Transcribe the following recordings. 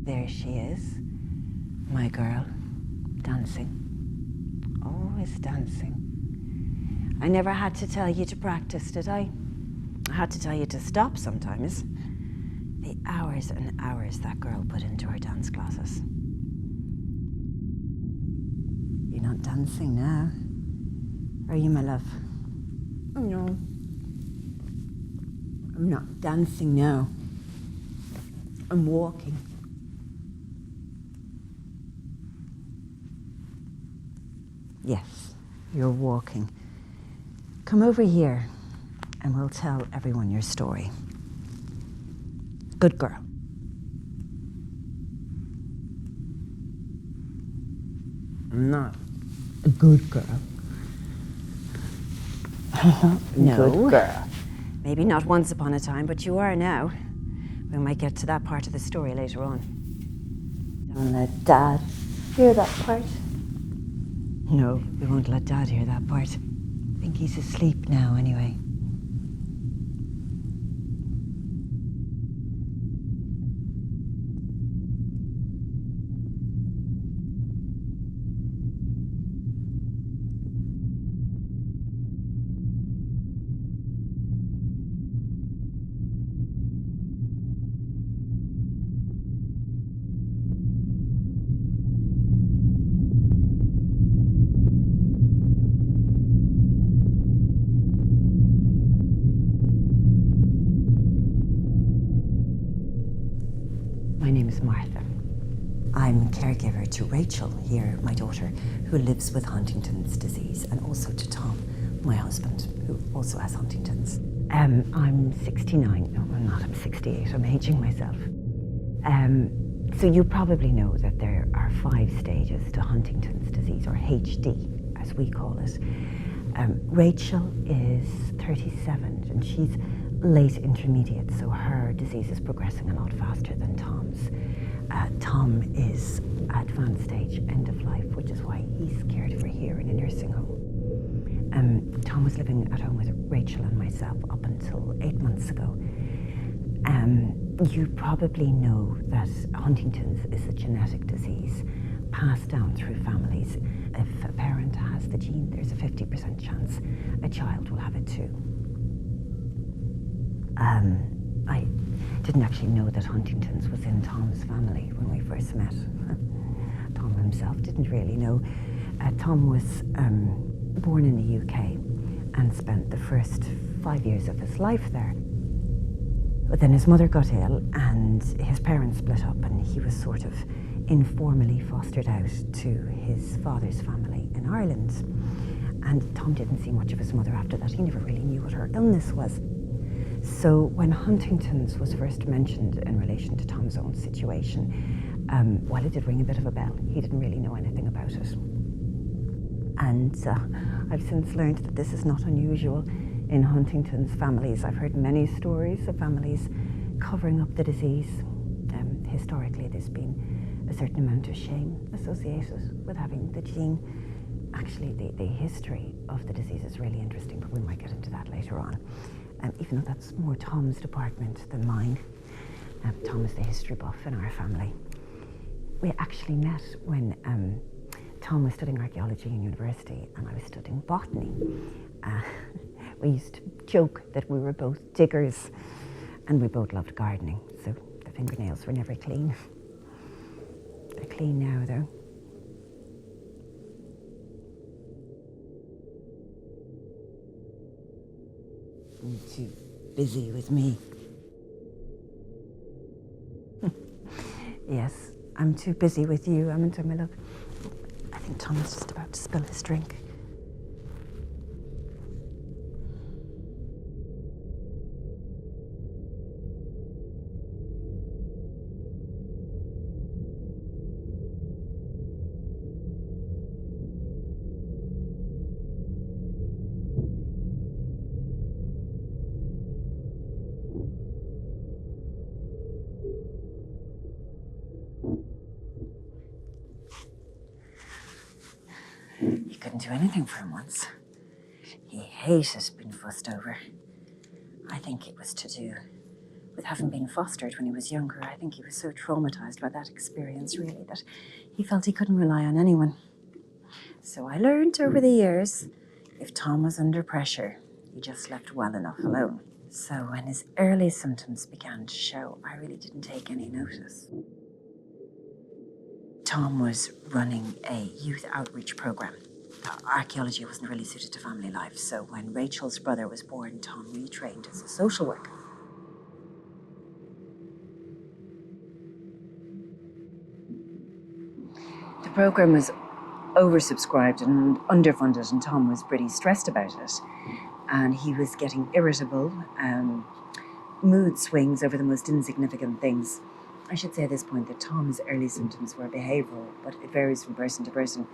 There she is, my girl, dancing. Always dancing. I never had to tell you to practice, did I? I had to tell you to stop sometimes. The hours and hours that girl put into her dance classes. You're not dancing now, are you, my love? No. I'm not dancing now. I'm walking. Yes, you're walking. Come over here and we'll tell everyone your story. Good girl. I'm not a good girl. No. Good girl. Maybe not once upon a time, but you are now. We might get to that part of the story later on. Don't let Dad hear that part. No, we won't let Dad hear that part. I think he's asleep now anyway. My name is Martha. I'm caregiver to Rachel here, my daughter, who lives with Huntington's disease, and also to Tom, my husband, who also has Huntington's. I'm 69. No, I'm not. I'm 68. I'm aging myself. So you probably know that there are 5 stages to Huntington's disease, or HD, as we call it. Rachel is 37, and she's late intermediate, so her disease is progressing a lot faster than Tom's. Tom is advanced stage, end of life, which is why he's cared for here in a nursing home. Tom was living at home with Rachel and myself up until 8 months ago. You probably know that Huntington's is a genetic disease passed down through families. If a parent has the gene, there's a 50% chance a child will have it too. I didn't actually know that Huntington's was in Tom's family when we first met. Tom himself didn't really know. Tom was born in the UK and spent the first 5 years of his life there. But then his mother got ill and his parents split up, and he was sort of informally fostered out to his father's family in Ireland. And Tom didn't see much of his mother after that. He never really knew what her illness was. So when Huntington's was first mentioned in relation to Tom's own situation, while it did ring a bit of a bell, he didn't really know anything about it. And I've since learned that this is not unusual in Huntington's families. I've heard many stories of families covering up the disease. Historically, there's been a certain amount of shame associated with having the gene. Actually, the history of the disease is really interesting, but we might get into that later on. Even though that's more Tom's department than mine. Tom is the history buff in our family. We actually met when Tom was studying archaeology in university and I was studying botany. We used to joke that we were both diggers and we both loved gardening, so the fingernails were never clean. They're clean now, though. You're too busy with me. Yes, I'm too busy with you, haven't I, my love? I think Tom is just about to spill his drink. You couldn't do anything for him once. He hated being fussed over. I think it was to do with having been fostered when he was younger, I think he was so traumatized by that experience, really, that he felt he couldn't rely on anyone. So I learned over the years, if Tom was under pressure, he just left well enough alone. So when his early symptoms began to show, I really didn't take any notice. Tom was running a youth outreach program. Archaeology wasn't really suited to family life, so when Rachel's brother was born, Tom retrained as a social worker. The program was oversubscribed and underfunded, and Tom was pretty stressed about it. And he was getting irritable, mood swings over the most insignificant things. I should say at this point that Tom's early symptoms were behavioural, but it varies from person to person.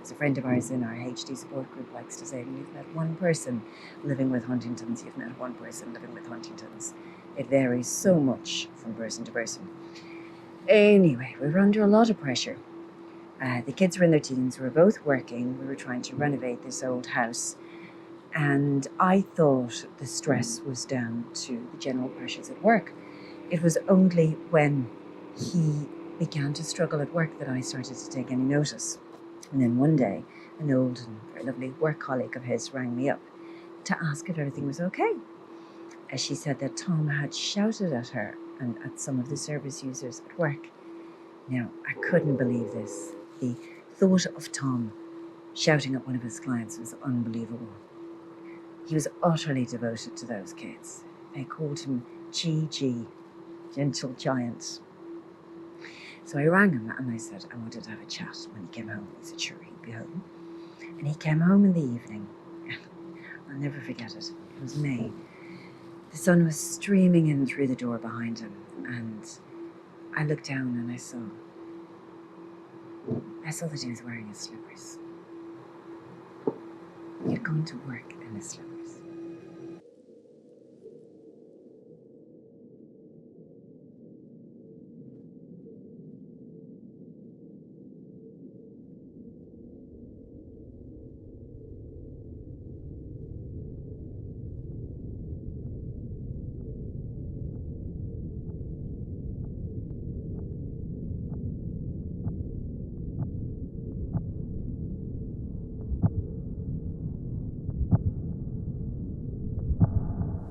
As a friend of ours in our HD support group likes to say, when you've met one person living with Huntington's, you've met one person living with Huntington's. It varies so much from person to person. Anyway, we were under a lot of pressure. The kids were in their teens, we were both working, we were trying to renovate this old house, and I thought the stress was down to the general pressures at work. It was only when he began to struggle at work that I started to take any notice. And then one day, an old and very lovely work colleague of his rang me up to ask if everything was okay. As she said that Tom had shouted at her and at some of the service users at work. Now, I couldn't believe this. The thought of Tom shouting at one of his clients was unbelievable. He was utterly devoted to those kids. They called him GG, gentle giant. So I rang him and I said I wanted to have a chat when he came home. He said sure, he'd be home. And he came home in the evening. I'll never forget it. It was May. The sun was streaming in through the door behind him, and I looked down and I saw that he was wearing his slippers. He had gone to work in his slippers.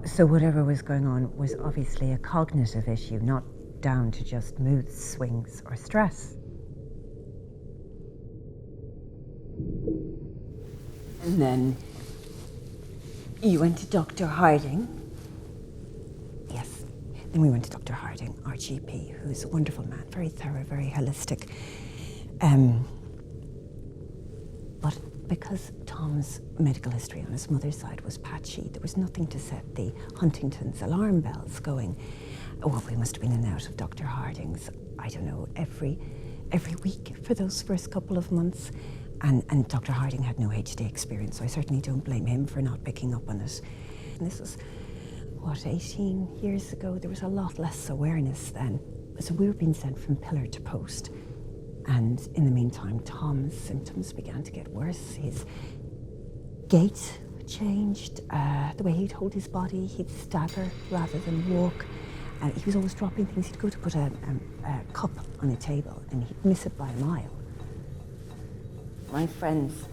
So whatever was going on was obviously a cognitive issue, not down to just mood swings or stress. And then you went to Dr. Harding. Yes, then we went to Dr. Harding, our GP, who's a wonderful man, very thorough, very holistic. But because Tom's medical history on his mother's side was patchy, there was nothing to set the Huntington's alarm bells going. Oh, we must have been in and out of Dr. Harding's, I don't know, every week for those first couple of months. And Dr. Harding had no HD experience, so I certainly don't blame him for not picking up on it. And this was, 18 years ago? There was a lot less awareness then. So we were being sent from pillar to post. And in the meantime, Tom's symptoms began to get worse. His gait changed, the way he'd hold his body, he'd stagger rather than walk. He was always dropping things. He'd go to put a cup on a table and he'd miss it by a mile. My friends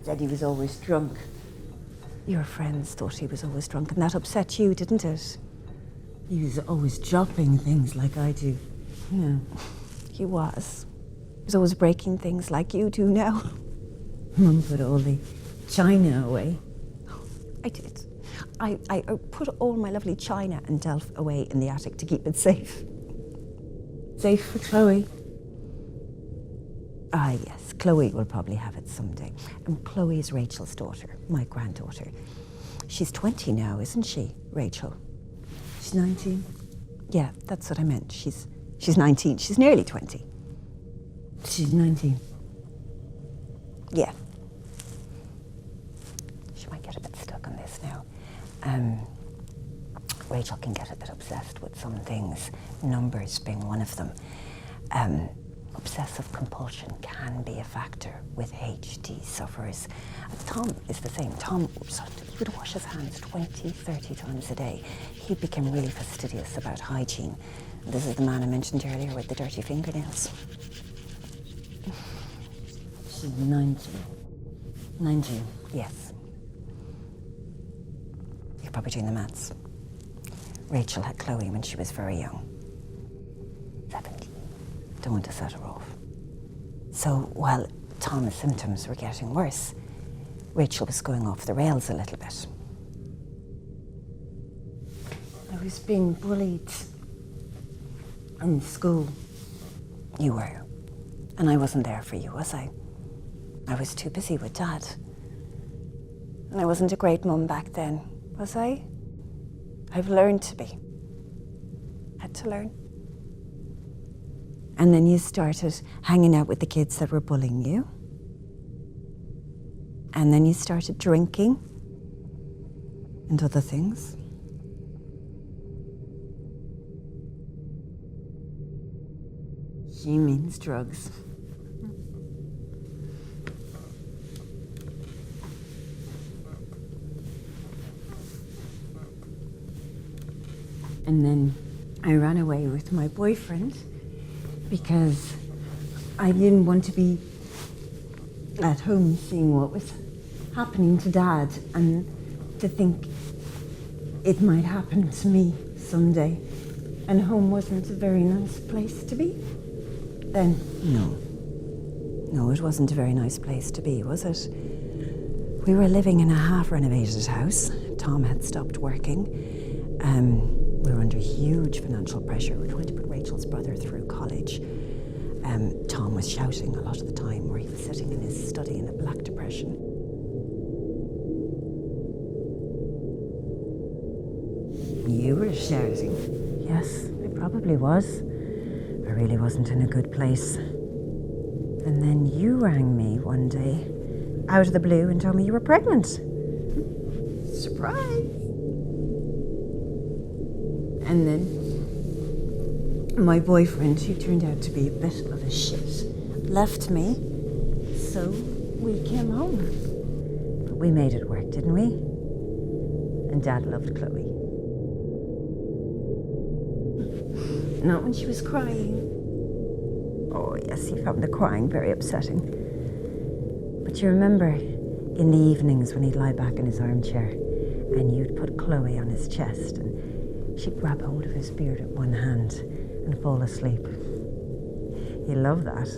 said he was always drunk. Your friends thought he was always drunk, and that upset you, didn't it? He was always dropping things like I do. Yeah. He was. He was always breaking things like you do now. Mum put all the china away. I did. I put all my lovely china and delf away in the attic to keep it safe. Safe for Chloe. Ah, yes, Chloe will probably have it someday. And Chloe is Rachel's daughter, my granddaughter. She's 20 now, isn't she, Rachel? She's 19? Yeah, that's what I meant. She's 19. She's nearly 20. She's 19. Yeah. She might get a bit stuck on this now. Rachel can get a bit obsessed with some things, numbers being one of them. obsessive compulsion can be a factor with HD sufferers. Tom is the same. Tom, he would wash his hands 20, 30 times a day. He became really fastidious about hygiene. This is the man I mentioned earlier with the dirty fingernails. She's 19. 19, yes. You're probably doing the maths. Rachel had Chloe when she was very young. 17. Don't want to set her off. So while Tom's symptoms were getting worse, Rachel was going off the rails a little bit. I was being bullied in school. You were. And I wasn't there for you, was I? I was too busy with Dad. And I wasn't a great mum back then, was I? I've learned to be. Had to learn. And then you started hanging out with the kids that were bullying you. And then you started drinking and other things. She means drugs. And then I ran away with my boyfriend because I didn't want to be at home seeing what was happening to Dad and to think it might happen to me someday. And home wasn't a very nice place to be then. No, it wasn't a very nice place to be, was it? We were living in a half-renovated house. Tom had stopped working. We were under huge financial pressure. We were trying to put Rachel's brother through college. Tom was shouting a lot of the time, or he was sitting in his study in a black depression. You were shouting? Yes, I probably was. I really wasn't in a good place. And then you rang me one day, out of the blue, and told me you were pregnant. Surprise! And then my boyfriend, who turned out to be a bit of a shit, left me, so we came home. But we made it work, didn't we? And Dad loved Chloe. Not when she was crying. Oh yes, he found the crying very upsetting. But you remember in the evenings when he'd lie back in his armchair and you'd put Chloe on his chest and she'd grab hold of his beard with one hand and fall asleep. He loved that.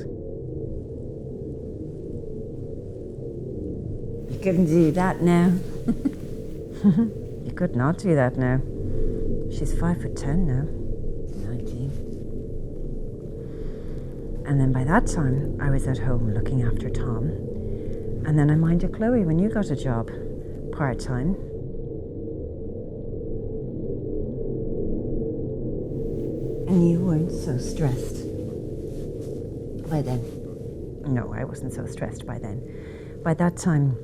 You couldn't do that now. You could not do that now. She's 5'10" now. 19. And then by that time, I was at home looking after Tom. And then I minded Chloe when you got a job, part-time. And you weren't so stressed by then. No, I wasn't so stressed by then. By that time,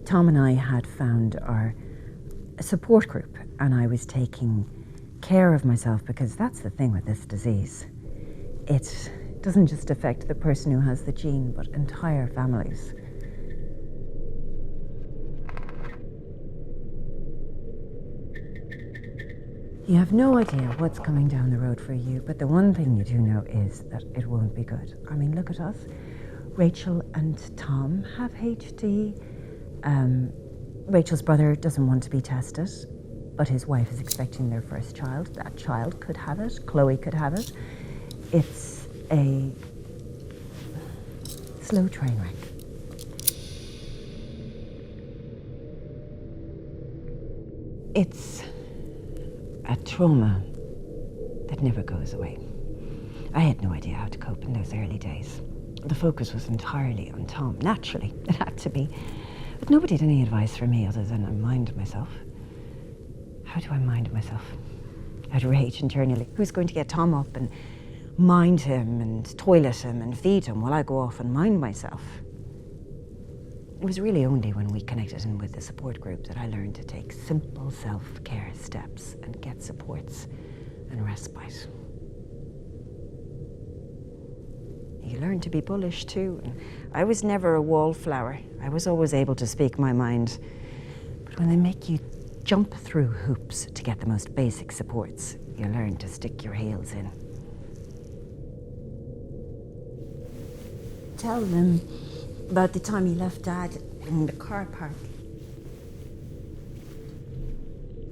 Tom and I had found our support group, and I was taking care of myself, because that's the thing with this disease. It doesn't just affect the person who has the gene, but entire families. You have no idea what's coming down the road for you, but the one thing you do know is that it won't be good. I mean, look at us. Rachel and Tom have HD. Rachel's brother doesn't want to be tested, but his wife is expecting their first child. That child could have it. Chloe could have it. It's a slow train wreck. It's a trauma that never goes away. I had no idea how to cope in those early days. The focus was entirely on Tom. Naturally, it had to be. But nobody had any advice for me other than I mind myself. How do I mind myself? I'd rage internally. Who's going to get Tom up and mind him and toilet him and feed him while I go off and mind myself? It was really only when we connected in with the support group that I learned to take simple self-care steps and get supports and respite. learned to be bullish too. And I was never a wallflower. I was always able to speak my mind. But when they make you jump through hoops to get the most basic supports, you learn to stick your heels in. Tell them about the time he left Dad in the car park.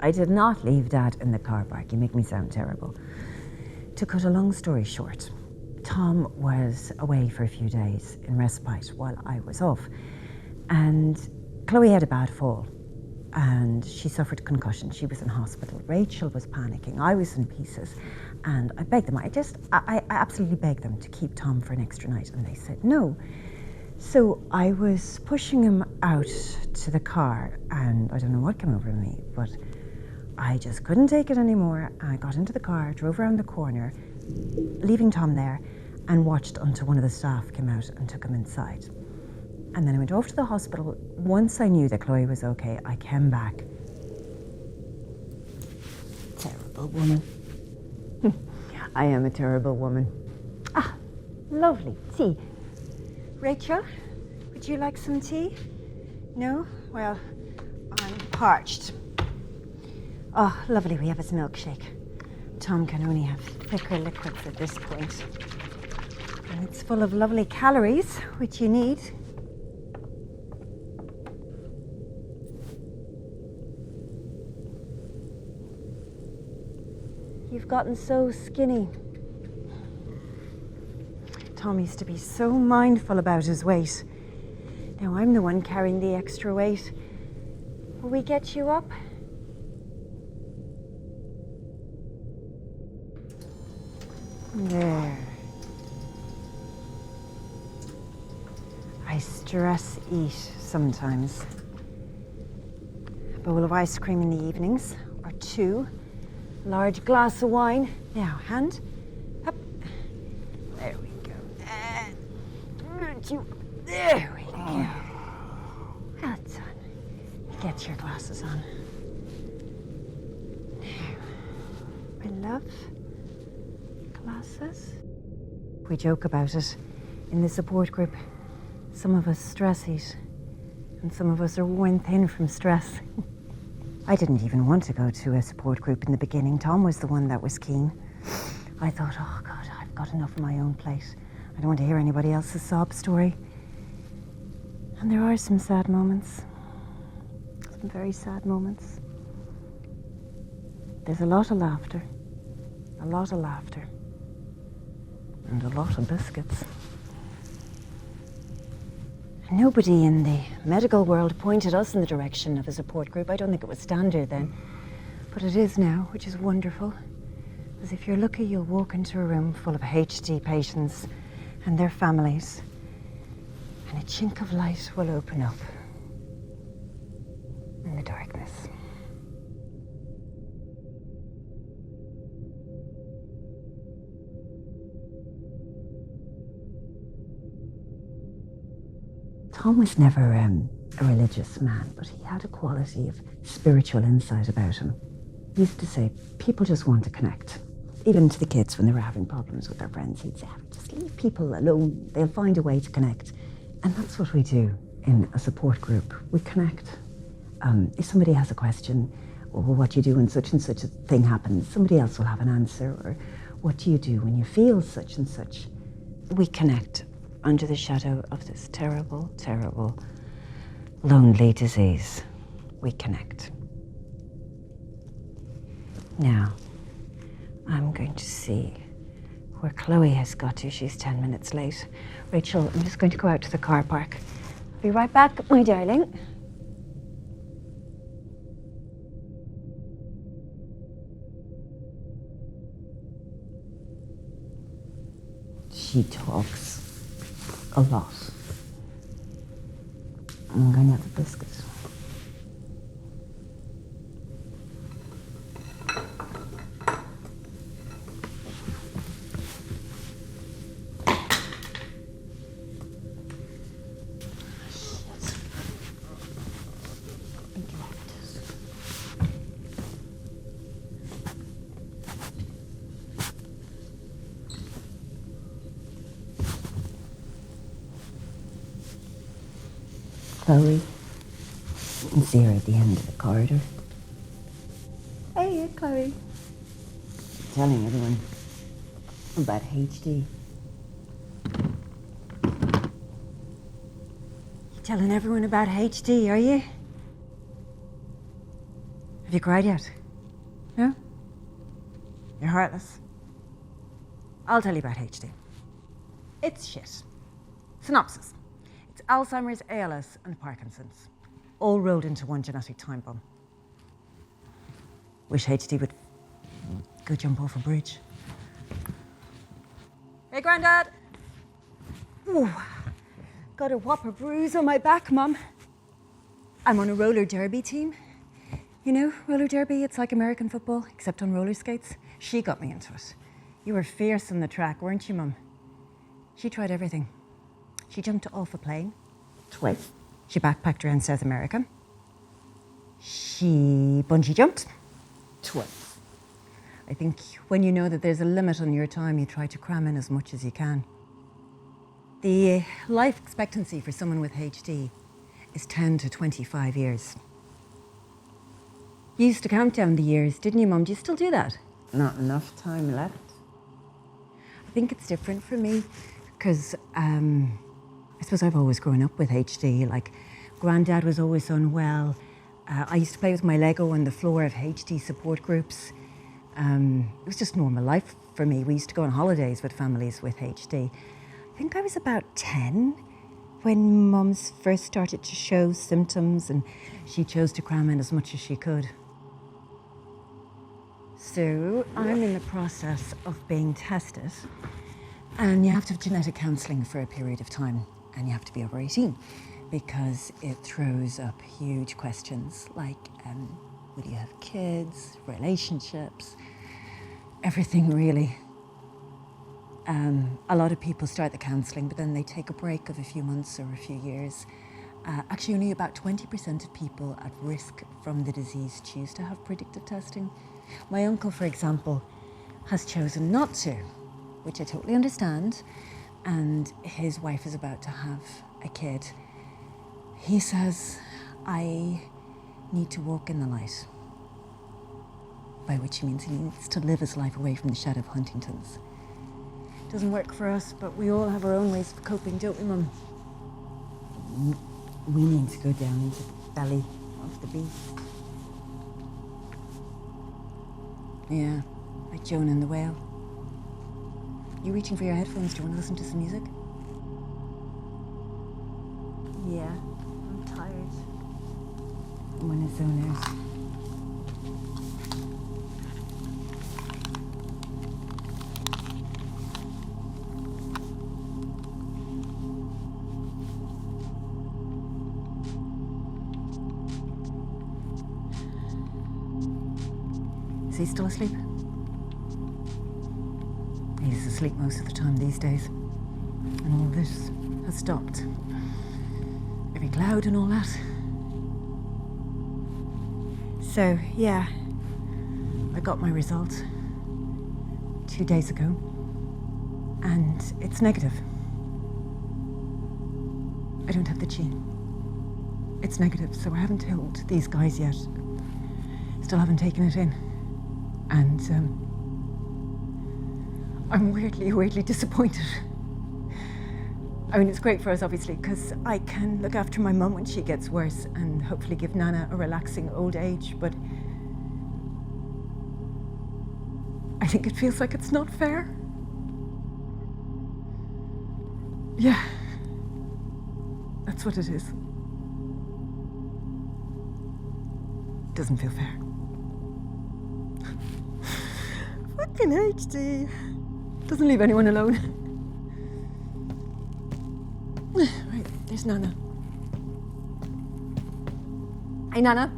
I did not leave Dad in the car park. You make me sound terrible. To cut a long story short, Tom was away for a few days in respite while I was off. And Chloe had a bad fall and she suffered concussion. She was in hospital. Rachel was panicking. I was in pieces. And I begged them. I absolutely begged them to keep Tom for an extra night. And they said no. So I was pushing him out to the car and I don't know what came over me, but I just couldn't take it anymore. I got into the car, drove around the corner, leaving Tom there, and watched until one of the staff came out and took him inside. And then I went off to the hospital. Once I knew that Chloe was okay, I came back. Terrible woman. I am a terrible woman. Ah, lovely tea. Rachel, would you like some tea? No? Well, I'm parched. Oh, lovely, we have a milkshake. Tom can only have thicker liquids at this point. And it's full of lovely calories, which you need. You've gotten so skinny. Tom used to be so mindful about his weight. Now I'm the one carrying the extra weight. Will we get you up? There. I stress eat sometimes. A bowl of ice cream in the evenings, or 2. Large glass of wine. Now, hand up. There we go. There we go. Well done. Get your glasses on. Now, my love. Glasses. We joke about it in the support group. Some of us stress eat, and some of us are worn thin from stress. I didn't even want to go to a support group in the beginning. Tom was the one that was keen. I thought, oh God, I've got enough on my own plate. I don't want to hear anybody else's sob story. And there are some sad moments. Some very sad moments. There's a lot of laughter. A lot of laughter. And a lot of biscuits. Nobody in the medical world pointed us in the direction of a support group. I don't think it was standard then, but it is now, which is wonderful. Because if you're lucky, you'll walk into a room full of HD patients and their families, and a chink of light will open up in the darkness. Tom was never a religious man, but he had a quality of spiritual insight about him. He used to say, people just want to connect. Even to the kids when they were having problems with their friends, he'd say, just leave people alone. They'll find a way to connect. And that's what we do in a support group. We connect. If somebody has a question, or what do you do when such and such a thing happens, somebody else will have an answer. Or what do you do when you feel such and such? We connect under the shadow of this terrible, terrible, lonely disease. We connect. Now, I'm going to see where Chloe has got to. She's 10 minutes late. Rachel, I'm just going to go out to the car park. I'll be right back, my darling. She talks a lot. I'm going to have a biscuit. Chloe. You can see her at the end of the corridor. Hey, Chloe. Telling everyone about HD. You're telling everyone about HD, are you? Have you cried yet? No? You're heartless. I'll tell you about HD. It's shit. Synopsis. It's Alzheimer's, ALS, and Parkinson's, all rolled into one genetic time bomb. Wish HD would go jump off a bridge. Hey, Grandad! Ooh, got a whopper bruise on my back, Mum. I'm on a roller derby team. You know, roller derby, it's like American football, except on roller skates. She got me into it. You were fierce on the track, weren't you, Mum? She tried everything. She jumped off a plane. Twice. She backpacked around South America. She bungee jumped. Twice. I think when you know that there's a limit on your time, you try to cram in as much as you can. The life expectancy for someone with HD is 10 to 25 years. You used to count down the years, didn't you, Mum? Do you still do that? Not enough time left. I think it's different for me because I suppose I've always grown up with HD. Like, Grandad was always unwell. I used to play with my Lego on the floor of HD support groups. It was just normal life for me. We used to go on holidays with families with HD. I think I was about 10 when Mum's first started to show symptoms, and she chose to cram in as much as she could. So I'm in the process of being tested, and you have to have genetic counselling for a period of time, and you have to be over 18 because it throws up huge questions like, will you have kids, relationships, everything really. A lot of people start the counselling, but then they take a break of a few months or a few years. Actually, only about 20% of people at risk from the disease choose to have predictive testing. My uncle, for example, has chosen not to, which I totally understand, and his wife is about to have a kid. He says, I need to walk in the light, by which he means he needs to live his life away from the shadow of Huntington's. Doesn't work for us, but we all have our own ways of coping, don't we, Mum? We need to go down into the belly of the beast. Yeah, like Jonah and the whale. You reaching for your headphones? Do you want to listen to some music? Yeah, I'm tired. I'm in a zone out. Is he still asleep? He's asleep most of the time these days. And all this has stopped. Every cloud and all that. So, yeah, I got my result 2 days ago, and it's negative. I don't have the gene. It's negative, so I haven't told these guys yet. Still haven't taken it in. And I'm weirdly disappointed. I mean, it's great for us, obviously, because I can look after my mum when she gets worse and hopefully give Nana a relaxing old age, but I think it feels like it's not fair. Yeah, that's what it is. Doesn't feel fair. Fucking HD. Doesn't leave anyone alone. Right, there's Nana. Hey, Nana.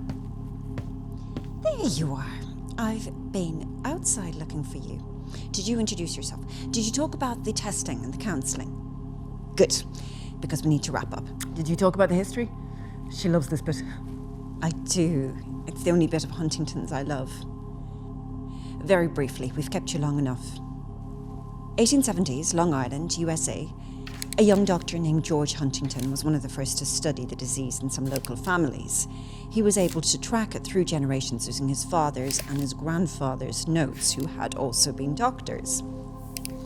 There you are. I've been outside looking for you. Did you introduce yourself? Did you talk about the testing and the counselling? Good, because we need to wrap up. Did you talk about the history? She loves this bit. I do. It's the only bit of Huntington's I love. Very briefly, we've kept you long enough. 1870s, Long Island, USA. A young doctor named George Huntington was one of the first to study the disease in some local families. He was able to track it through generations using his father's and his grandfather's notes, who had also been doctors.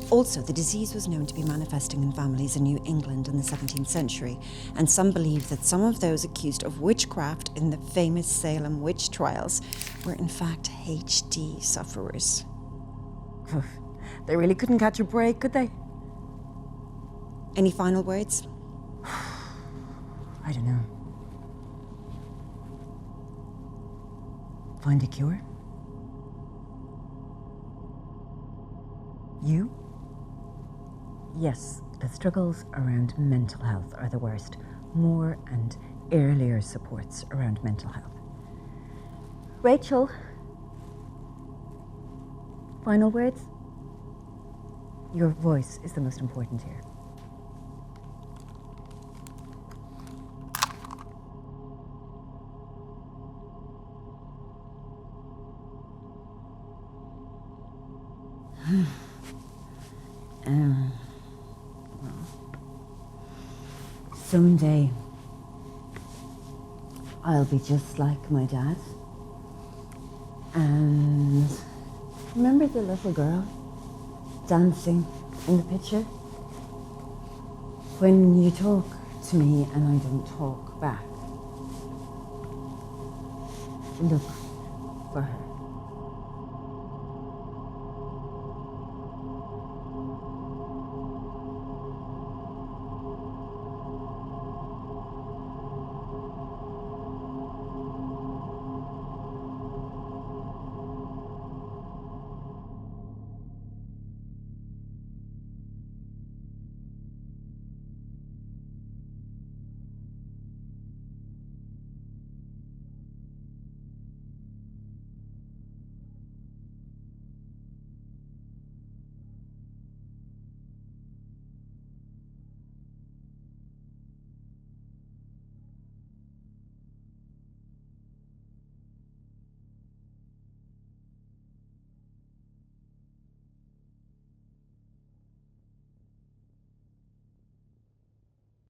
Also, the disease was known to be manifesting in families in New England in the 17th century, and some believe that some of those accused of witchcraft in the famous Salem witch trials were in fact HD sufferers. They really couldn't catch a break, could they? Any final words? I don't know. Find a cure? You? Yes, the struggles around mental health are the worst. More and earlier supports around mental health. Rachel? Final words? Your voice is the most important here. Someday, I'll be just like my dad. And remember the little girl dancing in the picture? When you talk to me and I don't talk back, look for her.